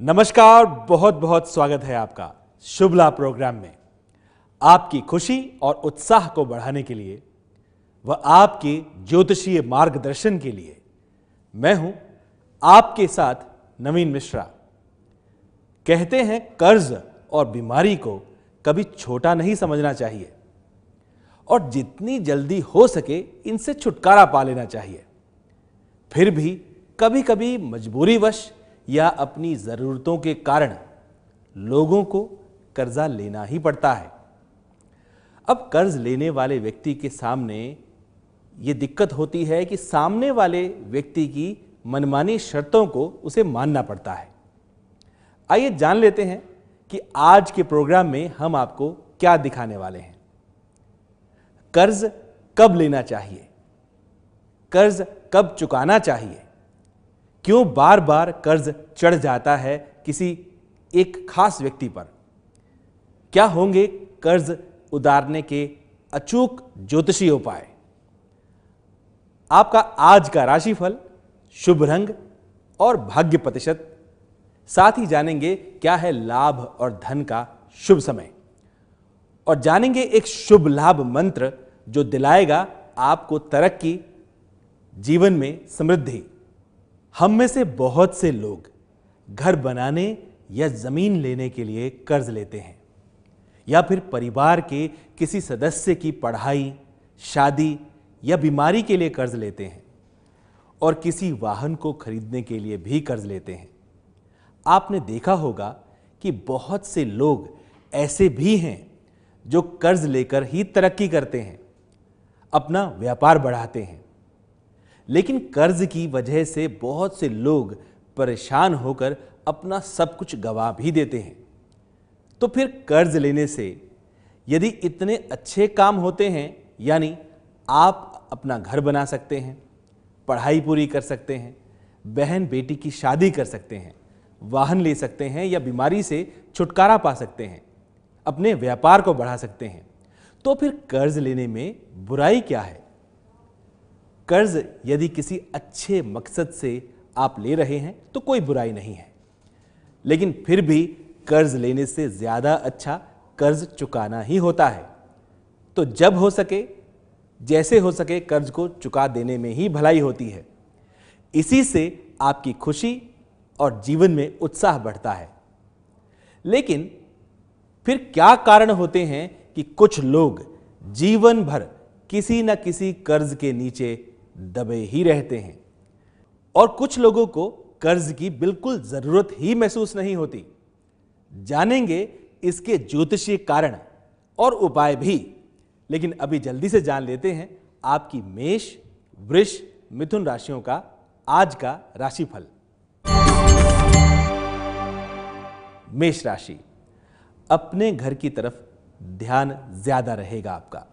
नमस्कार, बहुत बहुत स्वागत है आपका शुभ लाभ प्रोग्राम में। आपकी खुशी और उत्साह को बढ़ाने के लिए व आपके ज्योतिषीय मार्गदर्शन के लिए मैं हूं आपके साथ नवीन मिश्रा। कहते हैं कर्ज और बीमारी को कभी छोटा नहीं समझना चाहिए और जितनी जल्दी हो सके इनसे छुटकारा पा लेना चाहिए। फिर भी कभी कभी मजबूरीवश या अपनी जरूरतों के कारण लोगों को कर्जा लेना ही पड़ता है। अब कर्ज लेने वाले व्यक्ति के सामने यह दिक्कत होती है कि सामने वाले व्यक्ति की मनमानी शर्तों को उसे मानना पड़ता है। आइए जान लेते हैं कि आज के प्रोग्राम में हम आपको क्या दिखाने वाले हैं। कर्ज कब लेना चाहिए, कर्ज कब चुकाना चाहिए, क्यों बार बार कर्ज चढ़ जाता है किसी एक खास व्यक्ति पर, क्या होंगे कर्ज उतारने के अचूक ज्योतिषीय उपाय, आपका आज का राशिफल, शुभ रंग और भाग्य प्रतिशत, साथ ही जानेंगे क्या है लाभ और धन का शुभ समय और जानेंगे एक शुभ लाभ मंत्र जो दिलाएगा आपको तरक्की, जीवन में समृद्धि। हम में से बहुत से लोग घर बनाने या जमीन लेने के लिए कर्ज लेते हैं या फिर परिवार के किसी सदस्य की पढ़ाई, शादी या बीमारी के लिए कर्ज लेते हैं और किसी वाहन को खरीदने के लिए भी कर्ज लेते हैं। आपने देखा होगा कि बहुत से लोग ऐसे भी हैं जो कर्ज लेकर ही तरक्की करते हैं, अपना व्यापार बढ़ाते हैं। लेकिन कर्ज की वजह से बहुत से लोग परेशान होकर अपना सब कुछ गंवा भी देते हैं। तो फिर कर्ज लेने से यदि इतने अच्छे काम होते हैं, यानी आप अपना घर बना सकते हैं, पढ़ाई पूरी कर सकते हैं, बहन बेटी की शादी कर सकते हैं, वाहन ले सकते हैं या बीमारी से छुटकारा पा सकते हैं, अपने व्यापार को बढ़ा सकते हैं, तो फिर कर्ज लेने में बुराई क्या है? कर्ज यदि किसी अच्छे मकसद से आप ले रहे हैं तो कोई बुराई नहीं है, लेकिन फिर भी कर्ज लेने से ज्यादा अच्छा कर्ज चुकाना ही होता है। तो जब हो सके, जैसे हो सके कर्ज को चुका देने में ही भलाई होती है। इसी से आपकी खुशी और जीवन में उत्साह बढ़ता है। लेकिन फिर क्या कारण होते हैं कि कुछ लोग जीवन भर किसी न किसी कर्ज के नीचे दबे ही रहते हैं और कुछ लोगों को कर्ज की बिल्कुल जरूरत ही महसूस नहीं होती। जानेंगे इसके ज्योतिषीय कारण और उपाय भी, लेकिन अभी जल्दी से जान लेते हैं आपकी मेष, वृष, मिथुन राशियों का आज का राशिफल। मेष राशि, अपने घर की तरफ ध्यान ज्यादा रहेगा आपका।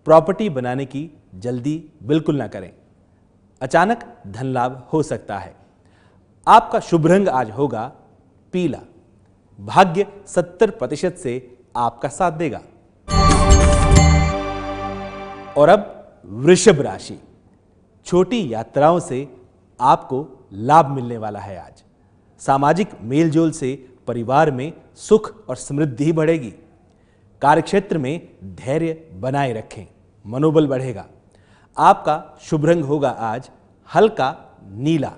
प्रॉपर्टी बनाने की जल्दी बिल्कुल ना करें, अचानक धन लाभ हो सकता है। आपका शुभ रंग आज होगा पीला। भाग्य 70% से आपका साथ देगा। और अब वृषभ राशि, छोटी यात्राओं से आपको लाभ मिलने वाला है। आज सामाजिक मेलजोल से परिवार में सुख और समृद्धि बढ़ेगी। कार्यक्षेत्र में धैर्य बनाए रखें, मनोबल बढ़ेगा। आपका शुभ रंग होगा आज हल्का नीला।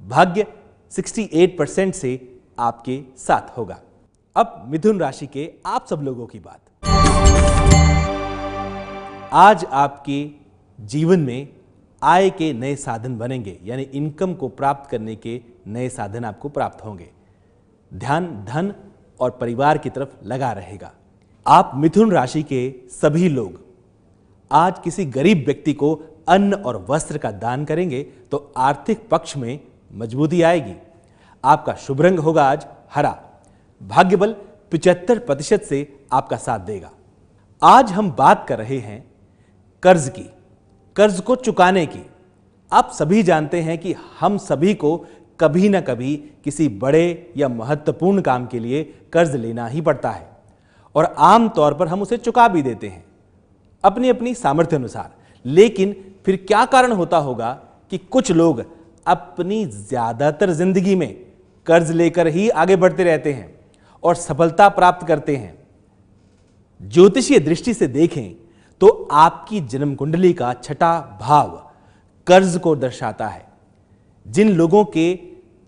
भाग्य 68% से आपके साथ होगा। अब मिथुन राशि के आप सब लोगों की बात। आज आपके जीवन में आय के नए साधन बनेंगे, यानी इनकम को प्राप्त करने के नए साधन आपको प्राप्त होंगे। ध्यान धन और परिवार की तरफ लगा रहेगा। आप मिथुन राशि के सभी लोग आज किसी गरीब व्यक्ति को अन्न और वस्त्र का दान करेंगे तो आर्थिक पक्ष में मजबूती आएगी। आपका शुभ रंग होगा आज हरा। भाग्य बल 75% से आपका साथ देगा। आज हम बात कर रहे हैं कर्ज की, कर्ज को चुकाने की। आप सभी जानते हैं कि हम सभी को कभी ना कभी किसी बड़े या महत्वपूर्ण काम के लिए कर्ज लेना ही पड़ता है और आम तौर पर हम उसे चुका भी देते हैं अपनी अपनी सामर्थ्य अनुसार। लेकिन फिर क्या कारण होता होगा कि कुछ लोग अपनी ज्यादातर जिंदगी में कर्ज लेकर ही आगे बढ़ते रहते हैं और सफलता प्राप्त करते हैं। ज्योतिषीय दृष्टि से देखें तो आपकी जन्म कुंडली का छठा भाव कर्ज को दर्शाता है। जिन लोगों के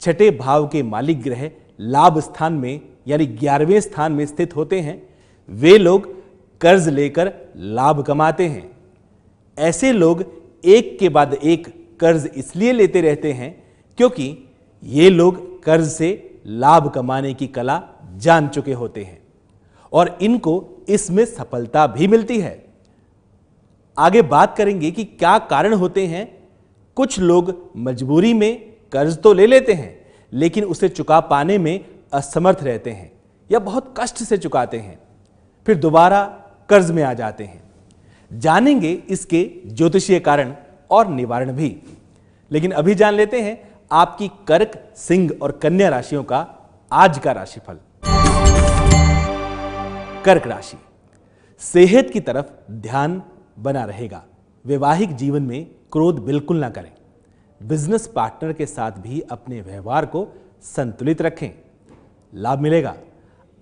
छठे भाव के मालिक ग्रह लाभ स्थान में यानी 11वें स्थान में स्थित होते हैं, वे लोग कर्ज लेकर लाभ कमाते हैं। ऐसे लोग एक के बाद एक कर्ज इसलिए लेते रहते हैं क्योंकि ये लोग कर्ज से लाभ कमाने की कला जान चुके होते हैं और इनको इसमें सफलता भी मिलती है। आगे बात करेंगे कि क्या कारण होते हैं। कुछ लोग मजबूरी में कर्ज तो ले लेते हैं लेकिन उसे चुका पाने में असमर्थ रहते हैं या बहुत कष्ट से चुकाते हैं, फिर दोबारा कर्ज में आ जाते हैं। जानेंगे इसके ज्योतिषीय कारण और निवारण भी। लेकिन अभी जान लेते हैं आपकी कर्क, सिंह और कन्या राशियों का आज का राशिफल। कर्क राशि, सेहत की तरफ ध्यान बना रहेगा। वैवाहिक जीवन में क्रोध बिल्कुल ना करें। बिजनेस पार्टनर के साथ भी अपने व्यवहार को संतुलित रखें, लाभ मिलेगा।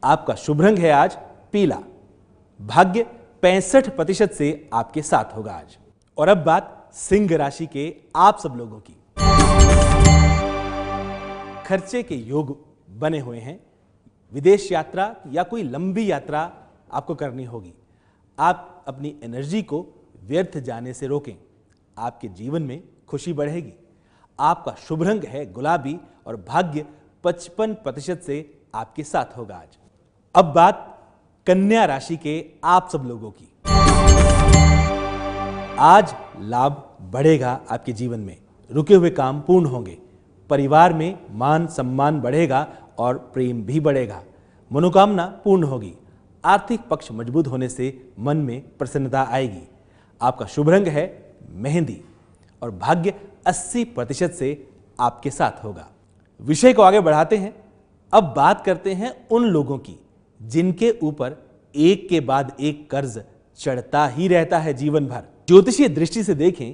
आपका शुभ रंग है आज पीला। भाग्य 65% से आपके साथ होगा आज। और अब बात सिंह राशि के आप सब लोगों की। खर्चे के योग बने हुए हैं। विदेश यात्रा या कोई लंबी यात्रा आपको करनी होगी। आप अपनी एनर्जी को व्यर्थ जाने से रोकें, आपके जीवन में खुशी बढ़ेगी। आपका शुभ रंग है गुलाबी और भाग्य 55% से आपके साथ होगा आज। अब बात कन्या राशि के आप सब लोगों की। आज लाभ बढ़ेगा आपके जीवन में, रुके हुए काम पूर्ण होंगे, परिवार में मान सम्मान बढ़ेगा और प्रेम भी बढ़ेगा, मनोकामना पूर्ण होगी। आर्थिक पक्ष मजबूत होने से मन में प्रसन्नता आएगी। आपका शुभ रंग है मेहंदी और भाग्य 80% से आपके साथ होगा। विषय को आगे बढ़ाते हैं। अब बात करते हैं उन लोगों की जिनके ऊपर एक के बाद एक कर्ज चढ़ता ही रहता है जीवन भर। ज्योतिषीय दृष्टि से देखें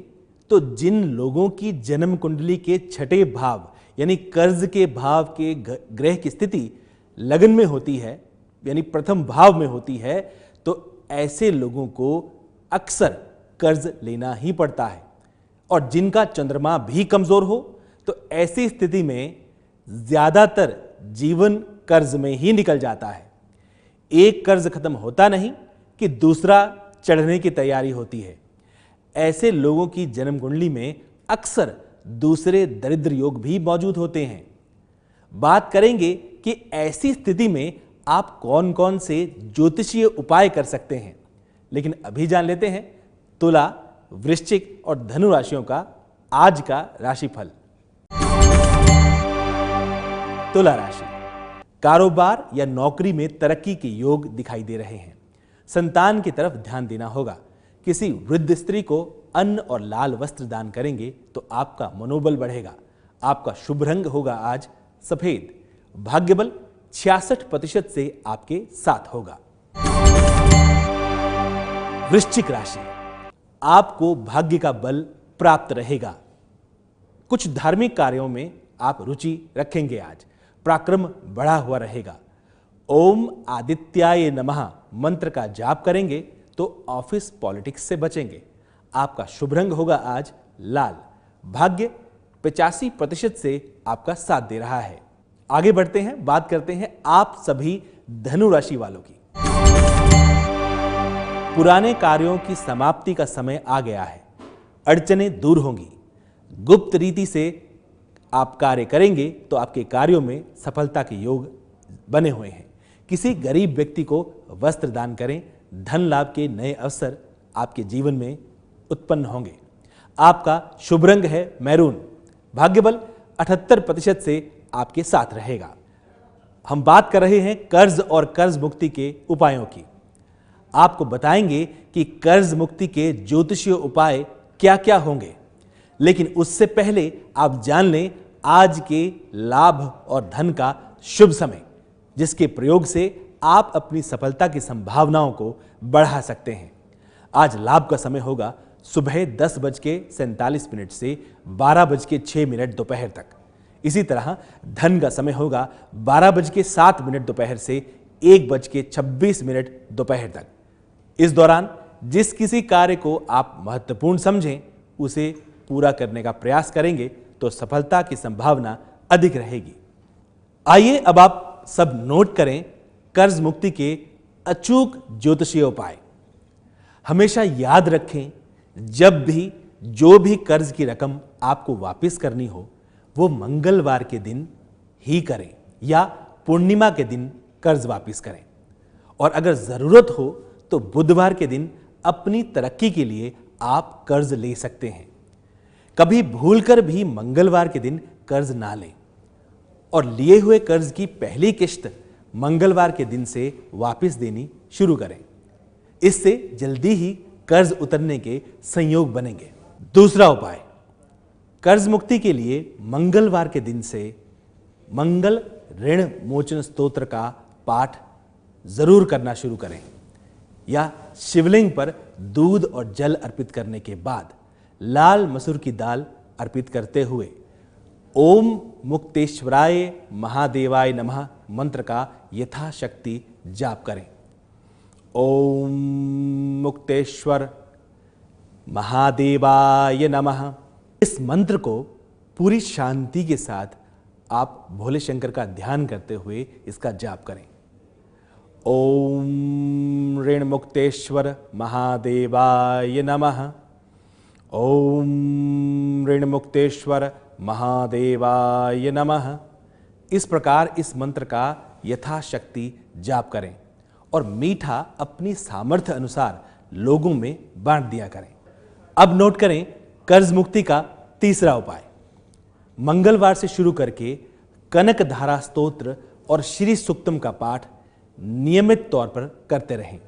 तो जिन लोगों की जन्म कुंडली के छठे भाव यानी कर्ज के भाव के ग्रह की स्थिति लगन में होती है यानी प्रथम भाव में होती है, तो ऐसे लोगों को अक्सर कर्ज लेना ही पड़ता है। और जिनका चंद्रमा भी कमजोर हो तो ऐसी स्थिति में ज्यादातर जीवन कर्ज में ही निकल जाता है। एक कर्ज खत्म होता नहीं कि दूसरा चढ़ने की तैयारी होती है। ऐसे लोगों की जन्म कुंडली में अक्सर दूसरे दरिद्र योग भी मौजूद होते हैं। बात करेंगे कि ऐसी स्थिति में आप कौन कौन से ज्योतिषीय उपाय कर सकते हैं। लेकिन अभी जान लेते हैं तुला, वृश्चिक और धनु राशियों का आज का राशिफल। तुला राशि, कारोबार या नौकरी में तरक्की के योग दिखाई दे रहे हैं। संतान की तरफ ध्यान देना होगा। किसी वृद्ध स्त्री को अन्न और लाल वस्त्र दान करेंगे तो आपका मनोबल बढ़ेगा। आपका शुभ रंग होगा आज सफेद। भाग्य बल 66% से आपके साथ होगा। वृश्चिक राशि, आपको भाग्य का बल प्राप्त रहेगा। कुछ धार्मिक कार्यों में आप रुचि रखेंगे। आज पराक्रम बढ़ा हुआ रहेगा। ओम आदित्याय नमः मंत्र का जाप करेंगे तो ऑफिस पॉलिटिक्स से बचेंगे। आपका शुभ रंग होगा आज लाल। भाग्य 85% से आपका साथ दे रहा है। आगे बढ़ते हैं, बात करते हैं आप सभी धनु राशि वालों की। पुराने कार्यों की समाप्ति का समय आ गया है। अड़चनें दूर होंगी। गुप्त रीति से आप कार्य करेंगे तो आपके कार्यों में सफलता के योग बने हुए हैं। किसी गरीब व्यक्ति को वस्त्र दान करें। धन लाभ के नए अवसर आपके जीवन में उत्पन्न होंगे। आपका शुभ रंग है मैरून। भाग्य बल 78% से आपके साथ रहेगा। हम बात कर रहे हैं कर्ज और कर्ज मुक्ति के उपायों की। आपको बताएंगे कि कर्ज मुक्ति के ज्योतिषीय उपाय क्या क्या होंगे। लेकिन उससे पहले आप जान लें आज के लाभ और धन का शुभ समय, जिसके प्रयोग से आप अपनी सफलता की संभावनाओं को बढ़ा सकते हैं। आज लाभ का समय होगा सुबह 10:47 से 12:06 दोपहर तक। इसी तरह धन का समय होगा 12:07 दोपहर से 1:26 दोपहर तक। इस दौरान जिस किसी कार्य को आप महत्वपूर्ण समझें उसे पूरा करने का प्रयास करेंगे तो सफलता की संभावना अधिक रहेगी। आइए अब आप सब नोट करें कर्ज मुक्ति के अचूक ज्योतिषीय उपाय। हमेशा याद रखें, जब भी जो भी कर्ज की रकम आपको वापस करनी हो वो मंगलवार के दिन ही करें या पूर्णिमा के दिन कर्ज वापस करें, और अगर जरूरत हो तो बुधवार के दिन अपनी तरक्की के लिए आप कर्ज ले सकते हैं। कभी भूलकर भी मंगलवार के दिन कर्ज ना लें और लिए हुए कर्ज की पहली किश्त मंगलवार के दिन से वापस देनी शुरू करें। इससे जल्दी ही कर्ज उतरने के संयोग बनेंगे। दूसरा उपाय, कर्ज मुक्ति के लिए मंगलवार के दिन से मंगल ऋण मोचन स्तोत्र का पाठ जरूर करना शुरू करें या शिवलिंग पर दूध और जल अर्पित करने के बाद लाल मसूर की दाल अर्पित करते हुए ओम मुक्तेश्वराय महादेवाय नमः मंत्र का यथाशक्ति जाप करें। ओम मुक्तेश्वर महादेवाय नमः। इस मंत्र को पूरी शांति के साथ आप भोले शंकर का ध्यान करते हुए इसका जाप करें। ओम ऋण मुक्तेश्वर महादेवाय नमः। ओम ऋण मुक्तेश्वर महादेवाय नमः। इस प्रकार इस मंत्र का यथाशक्ति जाप करें और मीठा अपनी सामर्थ्य अनुसार लोगों में बांट दिया करें। अब नोट करें कर्ज मुक्ति का तीसरा उपाय। मंगलवार से शुरू करके कनक धारा स्तोत्र और श्री सुक्तम का पाठ नियमित तौर पर करते रहें।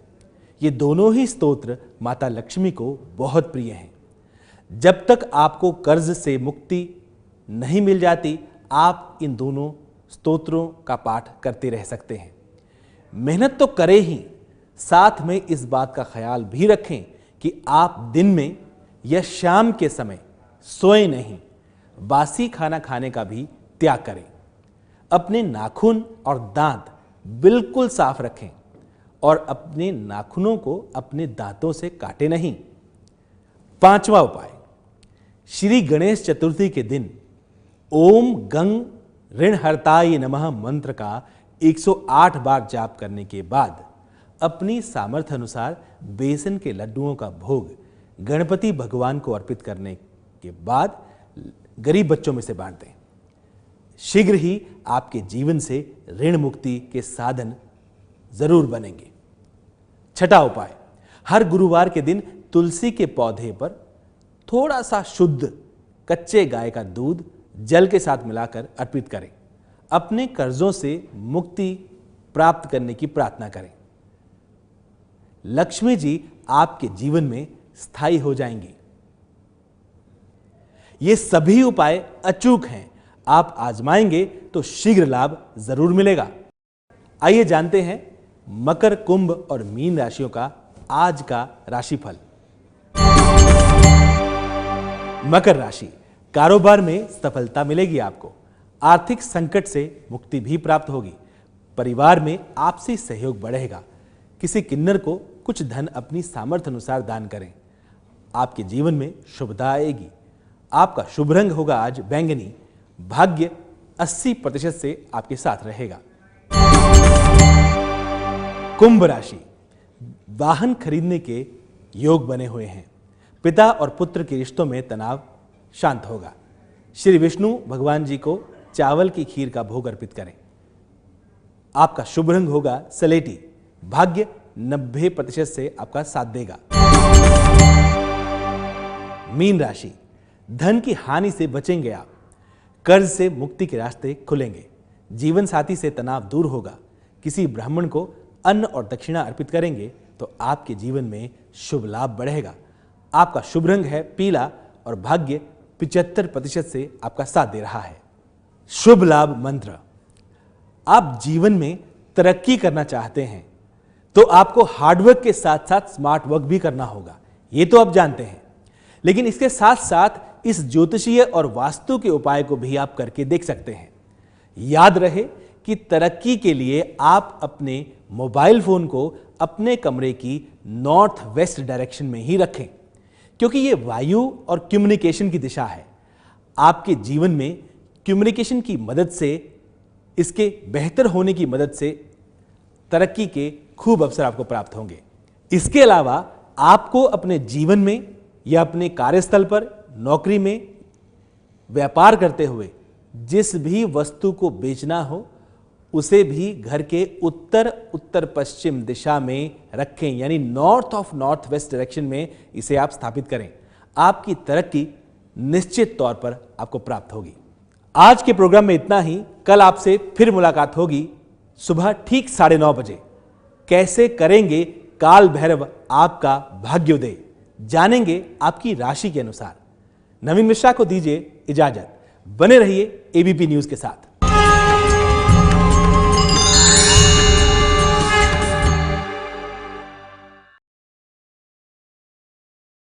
ये दोनों ही स्तोत्र माता लक्ष्मी को बहुत प्रिय हैं। जब तक आपको कर्ज से मुक्ति नहीं मिल जाती, आप इन दोनों स्तोत्रों का पाठ करते रह सकते हैं। मेहनत तो करें ही, साथ में इस बात का ख्याल भी रखें कि आप दिन में या शाम के समय सोए नहीं। बासी खाना खाने का भी त्याग करें। अपने नाखून और दांत बिल्कुल साफ रखें और अपने नाखूनों को अपने दांतों से काटे नहीं। पांचवा उपाय, श्री गणेश चतुर्थी के दिन ओम गंग ऋणहर्ताय नमः मंत्र का 108 बार जाप करने के बाद अपनी सामर्थ्य अनुसार बेसन के लड्डुओं का भोग गणपति भगवान को अर्पित करने के बाद गरीब बच्चों में से बांट दें। शीघ्र ही आपके जीवन से ऋण मुक्ति के साधन जरूर बनेंगे। छठा उपाय, हर गुरुवार के दिन तुलसी के पौधे पर थोड़ा सा शुद्ध कच्चे गाय का दूध जल के साथ मिलाकर अर्पित करें। अपने कर्जों से मुक्ति प्राप्त करने की प्रार्थना करें। लक्ष्मी जी आपके जीवन में स्थायी हो जाएंगी। ये सभी उपाय अचूक हैं। आप आजमाएंगे तो शीघ्र लाभ जरूर मिलेगा। आइए जानते हैं मकर, कुंभ और मीन राशियों का आज का राशिफल। मकर राशि, कारोबार में सफलता मिलेगी आपको। आर्थिक संकट से मुक्ति भी प्राप्त होगी। परिवार में आपसी सहयोग बढ़ेगा। किसी किन्नर को कुछ धन अपनी सामर्थ्य अनुसार दान करें। आपके जीवन में शुभता आएगी। आपका शुभ रंग होगा आज बैंगनी। भाग्य 80% से आपके साथ रहेगा। कुंभ राशि, वाहन खरीदने के योग बने हुए हैं। पिता और पुत्र के रिश्तों में तनाव शांत होगा। श्री विष्णु भगवान जी को चावल की खीर का भोग अर्पित करें। आपका शुभ रंग होगा सलेटी। भाग्य 90% से आपका साथ देगा। मीन राशि, धन की हानि से बचेंगे आप। कर्ज से मुक्ति के रास्ते खुलेंगे। जीवन साथी से तनाव दूर होगा। किसी ब्राह्मण को अन्न और दक्षिणा अर्पित करेंगे तो आपके जीवन में शुभ लाभ बढ़ेगा। आपका शुभ रंग है पीला और भाग्य 75% से आपका साथ दे रहा है। शुभ लाभ मंत्र, आप जीवन में तरक्की करना चाहते हैं तो आपको हार्डवर्क के साथ साथ स्मार्ट वर्क भी करना होगा। ये तो आप जानते हैं, लेकिन इसके साथ साथ इस ज्योतिषीय और वास्तु के उपाय को भी आप करके देख सकते हैं। याद रहे कि तरक्की के लिए आप अपने मोबाइल फोन को अपने कमरे की नॉर्थ वेस्ट डायरेक्शन में ही रखें, क्योंकि ये वायु और कम्युनिकेशन की दिशा है। आपके जीवन में कम्युनिकेशन की मदद से, इसके बेहतर होने की मदद से तरक्की के खूब अवसर आपको प्राप्त होंगे। इसके अलावा आपको अपने जीवन में या अपने कार्यस्थल पर, नौकरी में, व्यापार करते हुए जिस भी वस्तु को बेचना हो उसे भी घर के उत्तर पश्चिम दिशा में रखें, यानी north of north west direction में इसे आप स्थापित करें। आपकी तरक्की निश्चित तौर पर आपको प्राप्त होगी। आज के प्रोग्राम में इतना ही। कल आपसे फिर मुलाकात होगी सुबह ठीक 9:30 बजे। कैसे करेंगे काल भैरव आपका भाग्योदय, जानेंगे आपकी राशि के अनुसार। नवीन मिश्रा को दीजिए इजाजत। बने रहिए एबीपी न्यूज के साथ।